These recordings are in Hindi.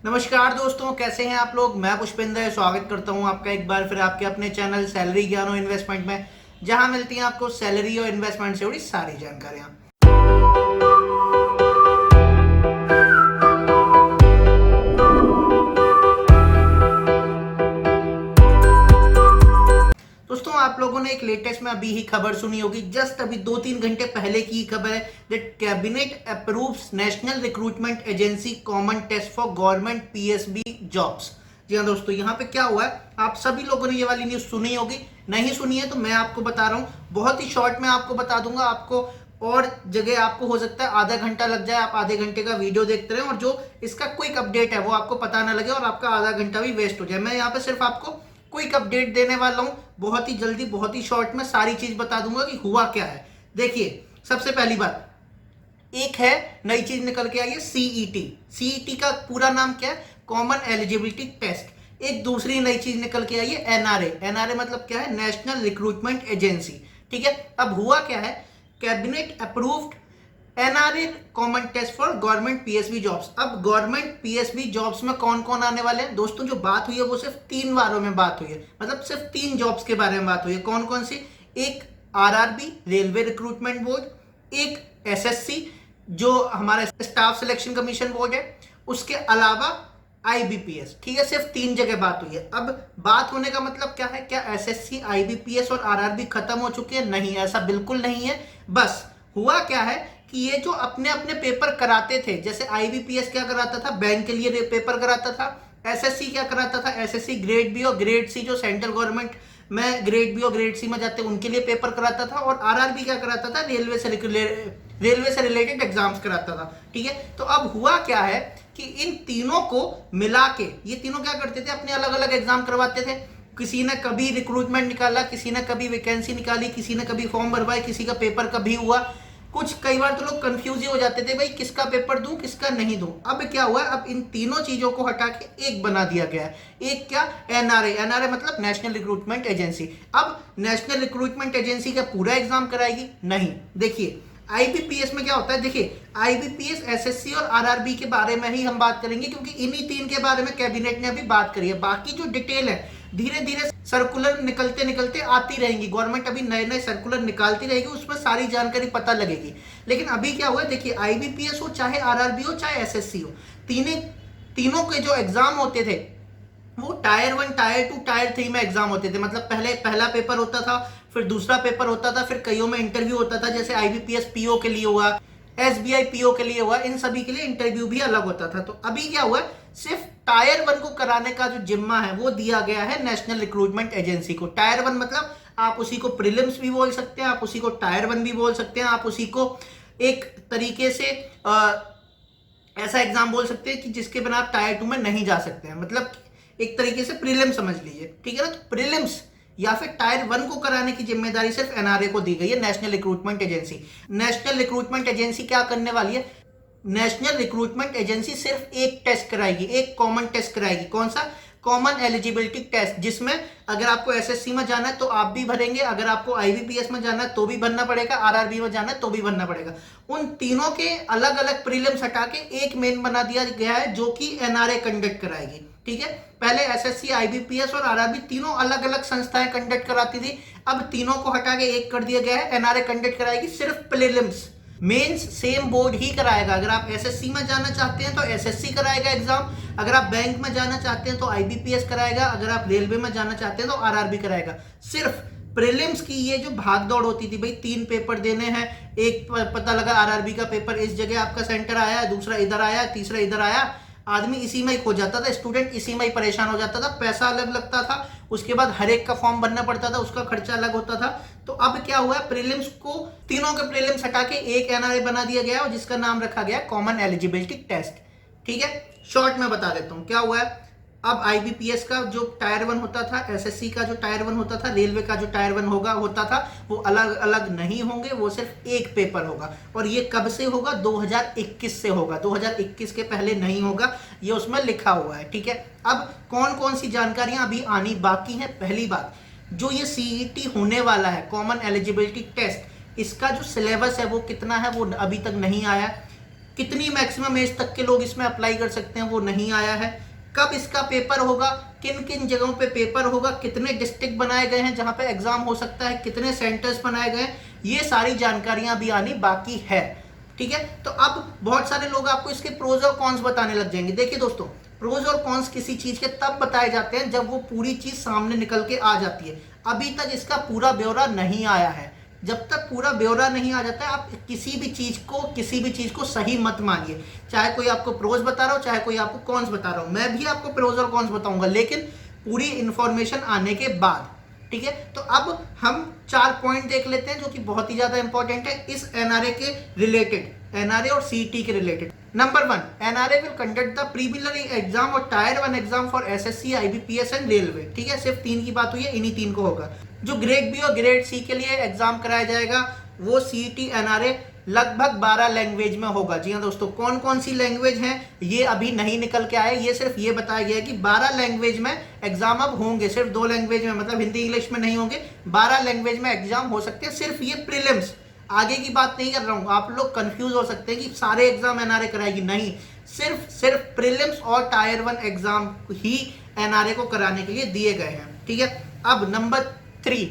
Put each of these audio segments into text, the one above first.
नमस्कार दोस्तों, कैसे हैं आप लोग। मैं पुष्पेंद्र स्वागत करता हूं आपका एक बार फिर आपके अपने चैनल सैलरी ज्ञान और इन्वेस्टमेंट में, जहां मिलती हैं आपको सैलरी और इन्वेस्टमेंट से जुड़ी सारी जानकारियां। दोस्तों, आप लोगों ने एक लेटेस्ट में अभी ही खबर सुनी होगी, जस्ट अभी 2-3 घंटे पहले की खबर है that cabinet approves national recruitment agency common test for government PSB jobs. जी हाँ दोस्तों, यहाँ पे क्या हुआ है, आप सभी लोगों ने ये वाली न्यूज सुनी होगी। नहीं सुनी है तो मैं आपको बता रहा हूँ, बहुत ही शॉर्ट में आपको बता दूंगा। आपको और जगह आपको हो सकता है आधा घंटा लग जाए, आप आधे घंटे का वीडियो देखते रहे और जो इसका क्विक अपडेट है वो आपको पता ना लगे और आपका आधा घंटा भी वेस्ट हो जाए। मैं यहाँ पे सिर्फ आपको क्विक अपडेट देने वाला हूं, बहुत ही जल्दी, बहुत ही शॉर्ट में सारी चीज बता दूंगा कि हुआ क्या है। देखिए, सबसे पहली बात, एक है नई चीज निकल के आई है सीईटी। सीईटी का पूरा नाम क्या है, कॉमन एलिजिबिलिटी टेस्ट। एक दूसरी नई चीज निकल के आई है एनआरए। एनआरए मतलब क्या है, नेशनल रिक्रूटमेंट एजेंसी। ठीक है, अब हुआ क्या है, cabinet approved NRA common test for government PSB jobs. अब गवर्नमेंट पीएसबी जॉब्स में कौन कौन आने वाले हैं दोस्तों, जो बात हुई है वो सिर्फ 3 बारों में बात हुई है, मतलब सिर्फ 3 जॉब्स के बारे में बात हुई है। कौन कौन सी, एक आरआरबी रेलवे रिक्रूटमेंट बोर्ड, एक एसएससी जो हमारा स्टाफ सिलेक्शन कमीशन बोर्ड है, उसके अलावा आईबीपीएस। ठीक है, सिर्फ 3 जगह बात हुई है। अब बात होने का मतलब क्या है, क्या एसएससी, आईबीपीएस और आरआरबी खत्म हो चुकी है? नहीं, ऐसा बिल्कुल नहीं है। बस हुआ क्या है कि ये जो अपने अपने पेपर कराते थे, जैसे आईबीपीएस क्या कराता था, बैंक के लिए पेपर कराता था। एसएससी क्या कराता था, एसएससी ग्रेड बी और ग्रेड सी जो सेंट्रल गवर्नमेंट में ग्रेड बी और ग्रेड सी में जाते हैं उनके लिए पेपर कराता था। और आरआरबी क्या कराता था, रेलवे से रिलेटेड एग्जाम्स कराता था। ठीक है, तो अब हुआ क्या है कि इन तीनों को मिला के, ये तीनों क्या करते थे, अपने अलग अलग एग्जाम करवाते थे। किसी ने कभी रिक्रूटमेंट निकाला, किसी ने कभी वैकेंसी निकाली, किसी ने कभी फॉर्म भरवाए, किसी का पेपर कभी हुआ। कुछ कई बार तो लोग कंफ्यूज ही हो जाते थे, भाई किसका पेपर दूं किसका नहीं दूं। अब क्या हुआ, अब इन तीनों चीजों को हटा के एक बना दिया गया है। एक क्या, एनआरए। एनआरए मतलब नेशनल रिक्रूटमेंट एजेंसी। अब नेशनल रिक्रूटमेंट एजेंसी का पूरा एग्जाम कराएगी? नहीं। देखिए, आईबीपीएस में क्या होता है, देखिए आईबीपीएस, एसएससी और आरआरबी के बारे में ही हम बात करेंगे, क्योंकि इन्हीं 3 के बारे में कैबिनेट ने अभी बात करी है। बाकी जो डिटेल है धीरे धीरे सर्कुलर निकलते निकलते आती रहेंगी, गवर्नमेंट अभी नए नए सर्कुलर निकालती रहेगी, उसमें सारी जानकारी पता लगेगी। लेकिन अभी क्या हुआ है, देखिए आईबीपीएस हो, चाहे आरआरबी हो, चाहे एसएससी हो, तीनों के जो एग्जाम होते थे वो टायर 1, टायर 2, टायर 3 में एग्जाम होते थे। मतलब पहला पेपर होता था, फिर दूसरा पेपर होता था, फिर कईयों में इंटरव्यू होता था, जैसे आईबीपीएस पीओ के लिए हुआ, एसबीआई पीओ के लिए हुआ, इन सभी के लिए इंटरव्यू भी अलग होता था। तो अभी क्या हुआ, सिर्फ टायर 1 को कराने का जो जिम्मा है वो दिया गया है नेशनल रिक्रूटमेंट एजेंसी को। टायर 1 मतलब आप उसी को प्रीलिम्स भी बोल सकते हैं, आप उसी को टायर 1 भी बोल सकते हैं, आप उसी को एक तरीके से ऐसा एग्जाम बोल सकते हैं कि जिसके बिना आप टायर 2 में नहीं जा सकते हैं। मतलब एक तरीके से प्रीलिम्स समझ लीजिए। ठीक है ना, तो प्रीलिम्स या फिर टायर 1 को कराने की जिम्मेदारी सिर्फ एनआरए को दी गई है, national recruitment agency. National recruitment agency क्या करने वाली है, नेशनल रिक्रूटमेंट एजेंसी सिर्फ एक टेस्ट कराएगी, एक कॉमन टेस्ट कराएगी। कौन सा, कॉमन एलिजिबिलिटी टेस्ट, जिसमें अगर आपको एसएससी में जाना है तो आप भी भरेंगे, अगर आपको आईबीपीएस में जाना है तो भी भरना पड़ेगा, आरआरबी में जाना है तो भी भरना पड़ेगा। उन तीनों के अलग अलग प्रीलिम्स हटा के एक मेन बना दिया गया है जो कि एनआरए कंडक्ट कराएगी। ठीक है, पहले एसएससी, आईबीपीएस और आरआरबी तीनों अलग अलग संस्थाएं कंडक्ट कराती थी, अब तीनों को हटा के एक कर दिया गया है, एनआरए कंडक्ट कराएगी सिर्फ प्रीलिम्स। मेंस सेम बोर्ड ही कराएगा। अगर आप एसएससी में जाना चाहते हैं तो एसएससी कराएगा एग्जाम, अगर आप बैंक में जाना चाहते हैं तो आईबीपीएस कराएगा, अगर आप रेलवे में जाना चाहते हैं तो आरआरबी कराएगा। सिर्फ प्रीलिम्स की ये जो भाग दौड़ होती थी, भाई 3 पेपर देने हैं, एक पता लगा आरआरबी का पेपर इस जगह आपका सेंटर आया, दूसरा इधर आया, तीसरा इधर आया, आदमी इसी में ही खो जाता था, स्टूडेंट इसी में ही परेशान हो जाता था, पैसा अलग लगता था, उसके बाद हर एक का फॉर्म भरना पड़ता था, उसका खर्चा अलग होता था। तो अब क्या हुआ है, प्रीलिम्स को, तीनों के प्रीलिम्स हटा के एक एनआरए बना दिया गया और जिसका नाम रखा गया कॉमन एलिजिबिलिटी टेस्ट। ठीक है, शॉर्ट में बता देता हूं क्या हुआ है। अब आईबीपीएस का जो टायर 1 होता था, एसएससी का जो टायर 1 होता था, रेलवे का जो टायर 1 होता था, वो अलग अलग नहीं होंगे, वो सिर्फ एक पेपर होगा। और ये कब से होगा, 2021 से होगा, 2021 के पहले नहीं होगा, ये उसमें लिखा हुआ है। ठीक है, अब कौन कौन सी जानकारियां अभी आनी बाकी हैं। पहली बात, जो ये सीईटी होने वाला है, कॉमन एलिजिबिलिटी टेस्ट, इसका जो सिलेबस है वो कितना है वो अभी तक नहीं आया। कितनी मैक्सिमम एज तक के लोग इसमें अप्लाई कर सकते हैं वो नहीं आया है। कब इसका पेपर होगा, किन किन जगहों पे पेपर होगा, कितने डिस्ट्रिक्ट बनाए गए हैं जहां पे एग्जाम हो सकता है, कितने सेंटर्स बनाए गए हैं, ये सारी जानकारियां भी आनी बाकी है। ठीक है, तो अब बहुत सारे लोग आपको इसके प्रोज और कॉन्स बताने लग जाएंगे। देखिए दोस्तों, प्रोज और कॉन्स किसी चीज के तब बताए जाते हैं जब वो पूरी चीज सामने निकल के आ जाती है। अभी तक इसका पूरा ब्यौरा नहीं आया है। जब तक पूरा ब्यौरा नहीं आ जाता है, आप किसी भी चीज को सही मत मानिए। चाहे कोई आपको प्रोज बता रहा हो, चाहे कोई आपको कॉन्स बता रहा हो, मैं भी आपको प्रोज और कॉन्स बताऊंगा, लेकिन पूरी इंफॉर्मेशन आने के बाद। ठीक है, तो अब हम 4 पॉइंट देख लेते हैं जो कि बहुत ही ज्यादा इंपॉर्टेंट है इस एनआरए के रिलेटेड, एनआरए और सीईटी के रिलेटेड। Number 1, NRA will conduct the preliminary exam और tier 1 exam for SSC, IBPS and railway. ठीक है, सिर्फ 3 की बात हुई है, इन्हीं 3 को होगा। जो ग्रेड बी और ग्रेड सी के लिए एग्जाम कराया जाएगा वो सीईटी एनआरए लगभग 12 लैंग्वेज में होगा। जी हाँ दोस्तों, कौन कौन सी लैंग्वेज हैं ये अभी नहीं निकल के आए, ये सिर्फ ये बताया गया है कि 12 लैंग्वेज में एग्जाम अब होंगे। सिर्फ 2 लैंग्वेज में, मतलब हिंदी इंग्लिश में नहीं होंगे, 12 लैंग्वेज में एग्जाम हो सकते हैं। सिर्फ ये प्रीलिम्स, आगे की बात नहीं कर रहा हूं। आप लोग कंफ्यूज हो सकते हैं कि सारे एग्जाम एनआरए कराएगी, नहीं, सिर्फ प्रीलिम्स और टायर 1 एग्जाम ही एनआरए को कराने के लिए दिए गए हैं। ठीक है, अब नंबर 3,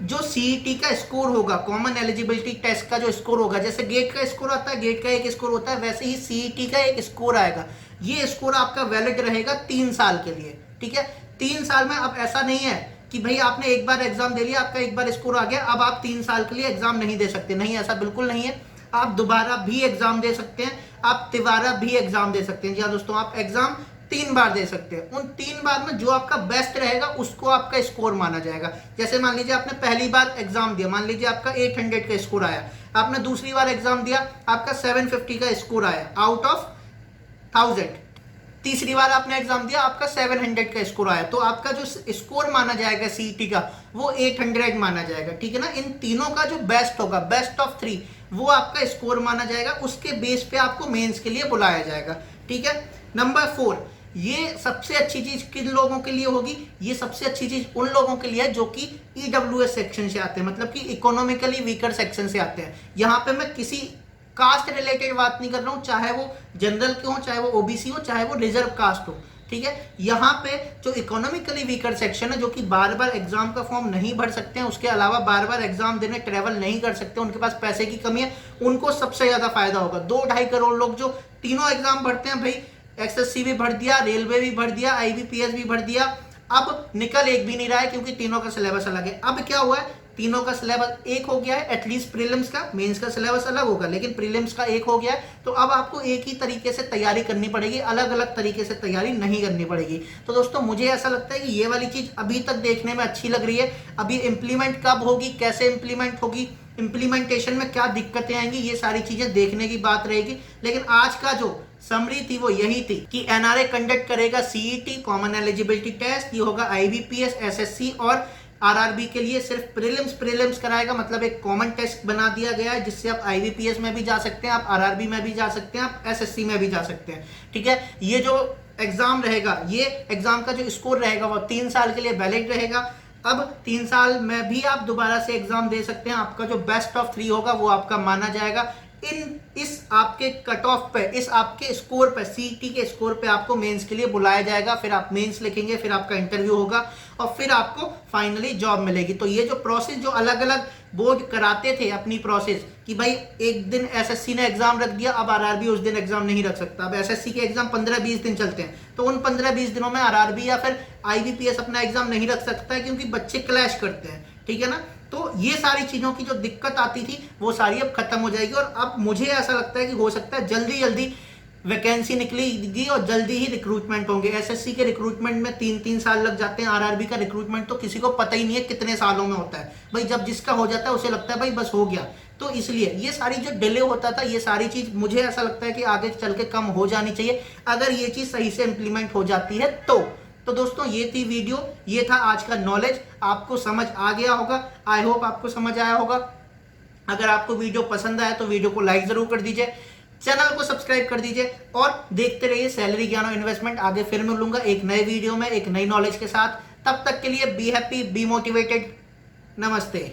जो सीईटी का स्कोर होगा, कॉमन एलिजिबिलिटी टेस्ट का जो स्कोर होगा, जैसे गेट का स्कोर आता है, गेट का एक स्कोर होता है, वैसे ही सीईटी का एक स्कोर आएगा। ये स्कोर आपका वैलिड रहेगा 3 साल के लिए। ठीक है, 3 साल में अब ऐसा नहीं है कि भाई आपने एक बार एग्जाम दे लिया, आपका एक बार स्कोर आ गया, अब आप 3 साल के लिए एग्जाम नहीं दे सकते। नहीं, ऐसा बिल्कुल नहीं है। आप दोबारा भी एग्जाम दे सकते हैं, आप तिबारा भी एग्जाम दे सकते हैं। जी हाँ दोस्तों, आप एग्जाम 3 बार दे सकते हैं। उन 3 बार में जो आपका बेस्ट रहेगा उसको आपका स्कोर माना जाएगा। जैसे मान लीजिए आपने पहली बार एग्जाम दिया, मान लीजिए आपका 800 का स्कोर आया, आपने दूसरी बार एग्जाम दिया, आपका 750 का स्कोर आया आउट ऑफ 1000, तीसरी बार आपने एग्जाम दिया, आपका 700 का स्कोर आया, तो आपका जो स्कोर माना जाएगा सीईटी का वो 800 माना जाएगा। ठीक है ना, इन तीनों का जो बेस्ट होगा, बेस्ट ऑफ 3, वो आपका स्कोर माना जाएगा। उसके बेस पे आपको मेंस के लिए बुलाया जाएगा। ठीक है, नंबर 4, ये सबसे अच्छी चीज किन लोगों के लिए होगी, ये सबसे अच्छी चीज उन लोगों के लिए है जो कि ईडब्ल्यूएस सेक्शन से आते हैं, मतलब कि इकोनॉमिकली वीकर सेक्शन से आते हैं। यहाँ पे मैं किसी कास्ट रिलेटेड बात नहीं कर रहा हूं, चाहे वो जनरल के हो, चाहे वो ओबीसी हो, चाहे वो रिजर्व कास्ट हो। ठीक है, यहाँ पे जो इकोनॉमिकली वीकर सेक्शन है, जो कि बार बार एग्जाम का फॉर्म नहीं भर सकते हैं, उसके अलावा बार बार एग्जाम देने ट्रेवल नहीं कर सकते, उनके पास पैसे की कमी है, उनको सबसे ज्यादा फायदा होगा। 2-2.5 करोड़ लोग जो तीनों एग्जाम भरते हैं, भाई एसएससी भी भर दिया, रेलवे भी भर दिया, आईबीपीएस भी भर दिया, अब निकल एक भी नहीं रहा है क्योंकि तीनों का सिलेबस अलग है। अब क्या हुआ है, तीनों का सिलेबस एक हो गया है, एटलीस्ट प्रीलिम्स का, मेंस का सिलेबस अलग होगा लेकिन प्रीलिम्स का एक हो गया है, तो अब आपको एक ही तरीके से तैयारी करनी पड़ेगी, अलग अलग तरीके से तैयारी नहीं करनी पड़ेगी। तो दोस्तों मुझे ऐसा लगता है कि ये वाली चीज अभी तक देखने में अच्छी लग रही है। अभी इंप्लीमेंट कब होगी, कैसे इंप्लीमेंट होगी, इंप्लीमेंटेशन में क्या दिक्कतें आएंगी, ये सारी चीजें देखने की बात रहेगी। लेकिन आज का जो समरी थी वो यही थी कि एनआरए कंडक्ट करेगा सीईटी, कॉमन एलिजिबिलिटी टेस्ट, ये होगा आईबीपीएस, एसएससी और आरआरबी के लिए सिर्फ प्रीलिम्स कराएगा, मतलब एक कॉमन टेस्ट बना दिया गया है जिससे आप आईबीपीएस में भी जा सकते हैं, आप आरआरबी में भी जा सकते हैं, आप एसएससी में भी जा सकते हैं। ठीक है, ये जो एग्जाम रहेगा, ये एग्जाम का जो स्कोर रहेगा वो 3 साल के लिए वैलिड रहेगा। अब 3 साल में भी आप दोबारा से एग्जाम दे सकते हैं, आपका जो बेस्ट ऑफ 3 होगा वो आपका माना जाएगा। इस आपके कट ऑफ पे, इस आपके स्कोर पे, सीईटी के स्कोर पे आपको मेंस के लिए बुलाया जाएगा, फिर आप मेंस लिखेंगे, फिर आपका इंटरव्यू होगा और फिर आपको फाइनली जॉब मिलेगी। तो ये जो प्रोसेस जो अलग अलग बोर्ड कराते थे अपनी प्रोसेस कि भाई एक दिन एसएससी ने एग्जाम रख दिया, अब आरआरबी उस दिन एग्जाम नहीं रख सकता। अब एसएससी के एग्जाम 15-20 दिन चलते हैं, तो उन 15-20 दिनों में आरआरबी या फिर आईबीपीएस अपना एग्जाम नहीं रख सकता है क्योंकि बच्चे क्लैश करते हैं। ठीक है ना, तो ये सारी चीजों की जो दिक्कत आती थी वो सारी अब खत्म हो जाएगी और अब मुझे ऐसा लगता है कि हो सकता है जल्दी जल्दी वैकेंसी निकलेगी और जल्दी ही रिक्रूटमेंट होंगे। एसएससी के रिक्रूटमेंट में 3-3 साल लग जाते हैं, आरआरबी का रिक्रूटमेंट तो किसी को पता ही नहीं है कितने सालों में होता है। भाई जब जिसका हो जाता है उसे लगता है भाई बस हो गया। तो इसलिए ये सारी जो डिले होता था, ये सारी चीज मुझे ऐसा लगता है कि आगे चल के कम हो जानी चाहिए अगर ये चीज सही से इंप्लीमेंट हो जाती है तो दोस्तों ये थी वीडियो, ये था आज का नॉलेज। आपको समझ आ गया होगा, आई होप आपको समझ आया होगा। अगर आपको वीडियो पसंद आया तो वीडियो को लाइक जरूर कर दीजिए, चैनल को सब्सक्राइब कर दीजिए और देखते रहिए सैलरी ज्ञान और इन्वेस्टमेंट। आगे फिर मिलूंगा एक नए वीडियो में एक नई नॉलेज के साथ। तब तक के लिए बी हैप्पी, बी मोटिवेटेड। नमस्ते।